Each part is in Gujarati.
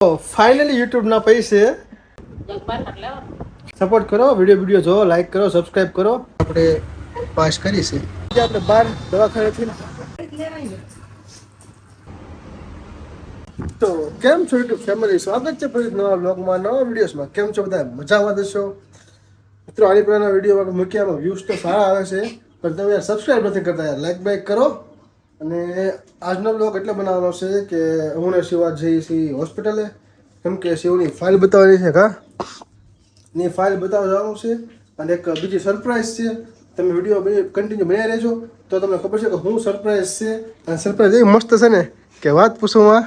ફાઇનલી યુટ્યુબના પૈસે સપોર્ટ કરો, વિડીયો જો લાઈક કરો, સબસ્ક્રાઇબ કરો. આપણે પાસ કરી છે આપણે બાર દવાખાનેથી. તો કેમ છો યુટ્યુબ ફેમિલી, સ્વાગત છે ફરી નવા બ્લોગમાં, નવા વિડીયોઝમાં. કેમ છો બધા, મજામાં દશો મિત્રો? આની પહેલાના વિડીયો મૂક્યામાં વ્યૂઝ તો સારા આવે છે, પણ તમે યાર સબસ્ક્રાઈબ નથી કરતા. યાર લાઈક બાઈક કરો. અને આજનો બ્લોગ એટલે બનાવવાનો છે કે હું ને શિવા જઈએ છીએ હોસ્પિટલે, કેમ કે શિવની ફાઇલ બતાવવાની છે. ની ફાઇલ બતાવવા જવાનું છે અને એક બીજી સરપ્રાઈઝ છે. તમે વિડીયો કન્ટિન્યુ બનાવી રહેજો તો તમને ખબર છે કે હું સરપ્રાઈઝ છે. અને સરપ્રાઈઝ એવી મસ્ત છે ને કે વાત પૂછવામાં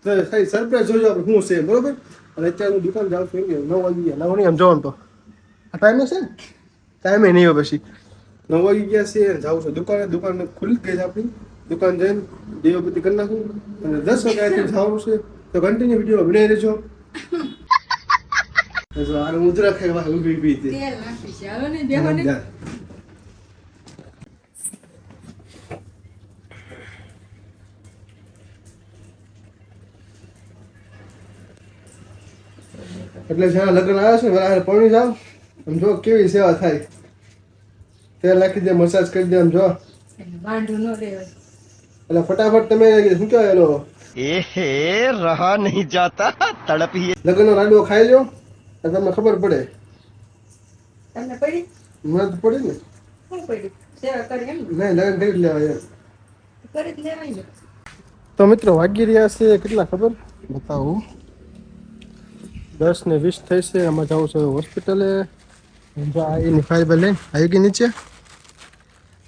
ખાલી સરપ્રાઈઝ જોજો આપણે શું છે, બરોબર? અને અત્યારે હું દુકાન જાઉં છું, એમ કે 9 વાગી ગયા. 9 નહીં આમ જવાનું તો આ ટાઈમે છે ને, ટાઈમે નહીં હોય. પછી 9 વાગી ગયા છે, જાઉં છું દુકાને. દુકાન ખુલ્લી ગઈ છે આપણી. દુકાન જઈને દીવાબત્તી કરી નાખું અને 10 વાગ્યાથી જવાનું છે. તો કન્ટિન્યુ વિડીયો બનાવી રહેજો. આ મુદ્રા ખાઈ ઊભી ઊભી હતી. એટલે જ્યાં લગ્ન આવે છે ને પૌણી જાવ, આમ જો કેવી સેવા થાય. તેલ નાખી દે, મસાજ કરી દે, આમ જો એટલે ફટાફટ તમે શું કહેવાય એલો रहा नहीं जाता तड़प ही લગ્નનો લાડવો ખાઈ લો એટલે તમને ખબર પડે. તમને પડી? મને તો પડી ને. શું પડી? સેવા કરી એમ નહીં, લગ્ન કરી જ લેવાય એમ. કરી જ લેવાય ને. તો મિત્રો વાગી રહ્યા છે કેટલા ખબર બતાવું, 10:20 થઈ છે. આમાં જવું છે હોસ્પિટલે. એની ફાઇલ લઈને આવી ગઈ નીચે.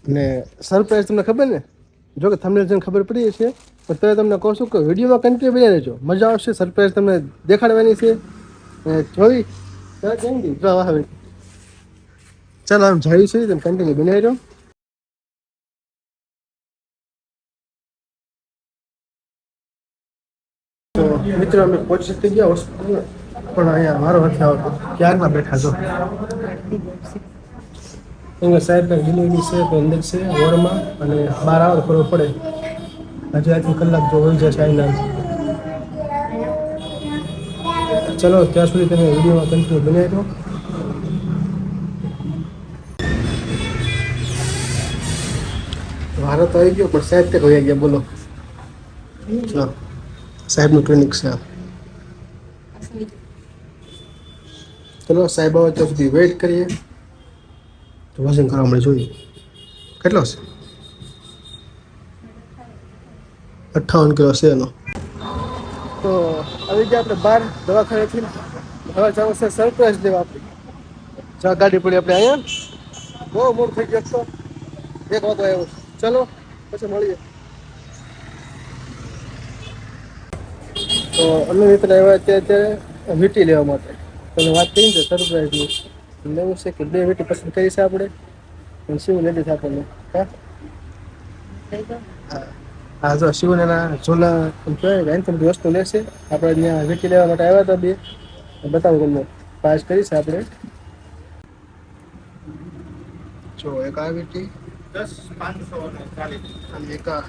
અને સરપ્રાઈઝ તમને ખબર ને, જો કે તમને જેને ખબર પડી છે, પણ તો તમને કહું છું કે વિડીયોમાં કન્ટિન્યુ બની રહેજો, મજા આવશે. સરપ્રાઈઝ તમને દેખાડવાની છે. જોઈ કેમ ગઈ આવે ચાલો આમ જાય છે, તમે કન્ટિન્યુ બની રહેજો. તો મિત્રો અમે પહોંચી થઈ ગયા હોસ્પિટલ, પણ અહીંયા મારો નથી આવતો. ક્યારના બેઠા છો સાહેબ ડિલિવરી છે તો અંદર છે વોર્ડમાં, અને 12 આવર કરવો પડે. હજી આજથી કલાક જો હોય જશે આઈના. ચલો ત્યાં સુધી તમે વિડીયોમાં કન્ટિન્યુ બનાવી દો. વારો તો આવી ગયો, પણ સાહેબ તે કહી ગયા. બોલો, ચલો સાહેબનું ક્લિનિક છે. ચલો સાહેબ આવે ત્યાં સુધી વેઇટ કરીએ. તો વજન કરવા મળે જોઈએ કેટલો છે. 58 કિલો છે એનો. તો આવી ગયા આપણે બહાર દવાખાનેથી. હવે જવાનું છે સરપ્રાઈઝ દેવા આપણી. જ્યાં ગાડી પડી આપણે અહીંયા. બહુ મોડું થઈ ગયું તો 1 વાગો આવ્યો. ચલો પછી મળીએ. તો અમે મિત્ર આવ્યા અત્યારે વીટી લેવા માટે. તમે વાત કરી છે સરપ્રાઈઝની લેવું છે કે 2 વીટી પસંદ કરી છે આપણે, અને શું લેડી છે આપણને. હા જો શિવને ઝોલા કહેવાય ને બધી વસ્તુ લેશે. આપણે ત્યાં વીટી લેવા માટે આવ્યા હતા 2. બતાવો તમને પાસ કરી છે આપણે. જો એક આ વીટી 10,540 અને એક આ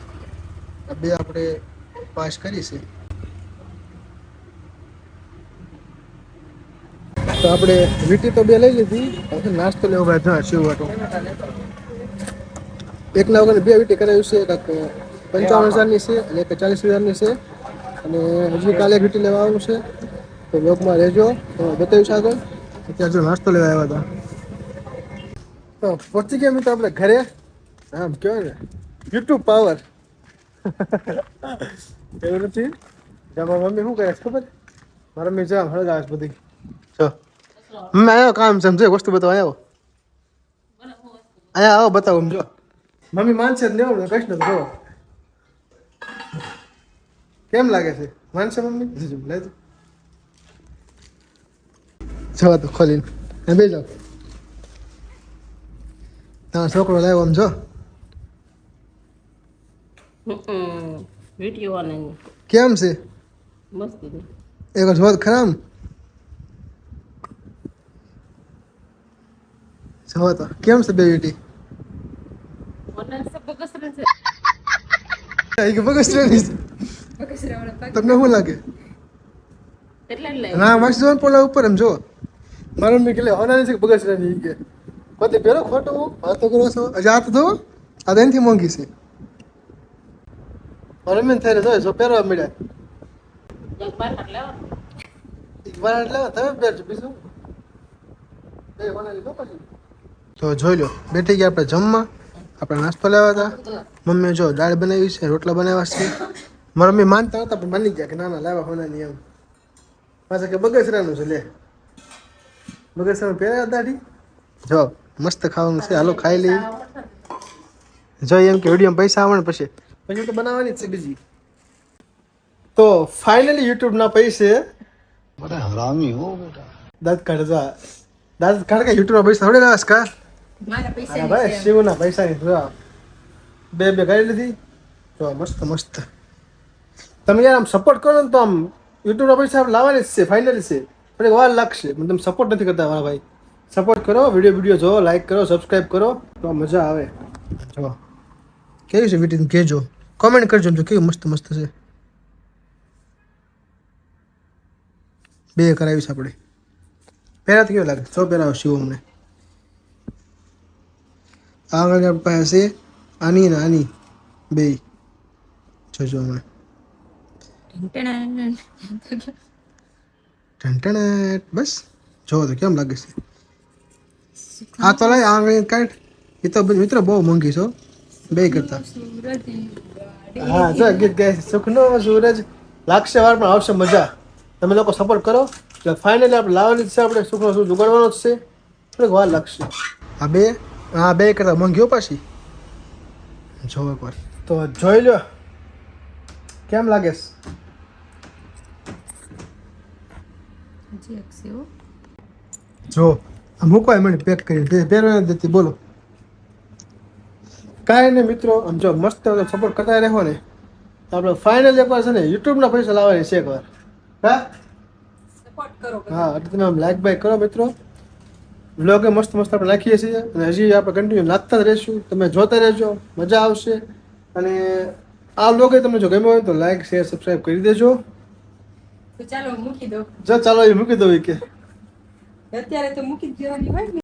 2 આપણે પાસ કરી છે. તો આપણે વીટી તો 2 લઈ લીધી. હવે નાસ્તો લેવો ભાઈ ધા શિવ વાટો. એકના વગર 2 વીટી કરાવ્યું છે. કાંક 55,000ની છે અને એક 40,000ની છે. અને હજી કાલે વીટી લેવા આવવાનું છે. તો બ્લોગમાં રહેજો, બતાવીશ આગળ. અત્યારે જો નાસ્તો લેવા આવ્યા હતા. તો પહોંચી ગયા મિત્રો આપણે ઘરે. આમ કહેવાય ને યુટ્યુબ પાવર એવું નથી. જેમાં મમ્મી શું કરે ખબર? મારા મમ્મી જા હળગાવે બધી. જો મમ્મી આવ્યો કામ સમજે વસ્તુ બતાવવા આવ્યો. અહીંયા આવો બતાવો. જો મમ્મી માનશે જ લેવું ને કહીશ ને તો કેમ લાગે છે? માનશે મમ્મી? લઈ દો જવા તો ખોલીને બે જાઓ. તમારો છોકરો લાવ્યો આમ જો. વિડીયો કેમ છે? મસ્ત એક જોત ખરાબ જવા તો કેમ છે 2 વીટી? બગસ તમને શું લાગે? એટલે જ લાવ્યો. ના મસ્ત જો ને પોલા ઉપર એમ જો મારું મમ્મી કે હોનાની છે બગસ રહી કે પોતે પહેરો ખોટો વાતો કરો છો હજી આ તો જો આ તો એનાથી મોંઘી છે મારું મમ્મી થઈ રહ્યો જો પહેરવા મળ્યા એક બાર હાથ લેવાનો. એક વાર એટલે તમે પહેરજો બીજું એ હોનાની લો પછી તો જોઈ લો બેઠી ગયા આપણે જમવા આપણે નાસ્તો લેવા હતા મમ્મી જો દાળ બનાવી છે રોટલા બનાવ્યા છે મારા મમ્મી માનતા નતા પણ માની ગયા કે ના ના લાવવા હોનાની એમ પાછા કે બગસરાનું છે લે બગસરાનું પહેર્યા દાઢી જો મસ્ત ખાવાનું છે હાલો ખાઈ લઈએ જો એમ કે વિડીયોમાં પૈસા આવે ને પછી તો બનાવવાની જ છે બીજી તો ફાઇનલી યુટ્યુબના પૈસે बड़ा हरामी हो बेटा દાંત કાઢ કે યુટ્યુબના પૈસા થોડી લાવસ કા મારા હા પૈસા ભાઈ શિવના પૈસાની જો બે કરી લીધી તો મસ્ત મસ્ત તમે યાર આમ સપોર્ટ કરો ને તો આમ યુટ્યુબના પૈસા આપણે લાવવાની જ છે ફાઇનલી છે પણ એક વાર લાગશે પણ તમે સપોર્ટ નથી કરતા મારા ભાઈ સપોર્ટ કરો વિડીયો જો લાઈક કરો સબસ્ક્રાઈબ કરો તો મજા આવે જો કેવી છે વિડીયો કહેજો કોમેન્ટ કરજો જો કેવી મસ્ત મસ્ત છે બે કરાવી છે આપણે પહેલા તો કેવું લાગે જો પહેરાવો શિવ અમને આગળ આપણી પાસે છે આની ને આની બે જોજો હમણાં ટંટણ બસ જો તો કેમ લાગે છે આ તો લઈ આંગળી કાઢ એ તો મિત્રો બહુ મોંઘી છો બે કરતા હા જો ગીત ગાય છે સુખનો સૂરજ લાગશે વાર પણ આવશે મજા તમે લોકો સપોર્ટ કરો એટલે ફાઇનલી આપણે લાવવાની જ છે આપણે સુખનો સૂરજ ઉગાડવાનો જ છે થોડીક વાર લાગશે આ બે કરતા મોંઘીઓ પાછી જો એકવાર તો જોઈ લો કેમ લાગે છે જો આ મૂકવાય મને પેક કરી પહેરવા નથી દેતી બોલો કાંઈ નહીં મિત્રો આમ જો મસ્ત સપોર્ટ કરતા રહેવો ને તો આપણે ફાઇનલ એકવાર છે ને યુટ્યુબના પૈસા લાવવાની છે એકવાર હા સપોર્ટ કરો. હા એટલે તમે આમ લાઈક બાઈક કરો મિત્રો વ્લોગે મસ્ત મસ્ત આપણે નાખીએ છીએ અને હજી આપણે કન્ટિન્યુ નાખતા જ રહીશું તમે જોતા રહેજો મજા આવશે અને આ વ્લોગે તમને જો ગમ્યો હોય તો લાઈક શેર સબસ્ક્રાઈબ કરી દેજો તો ચાલો મૂકી દો. જો ચાલો એ મૂકી દઉં કે અત્યારે તો મૂકી જ દેવાની હોય ને.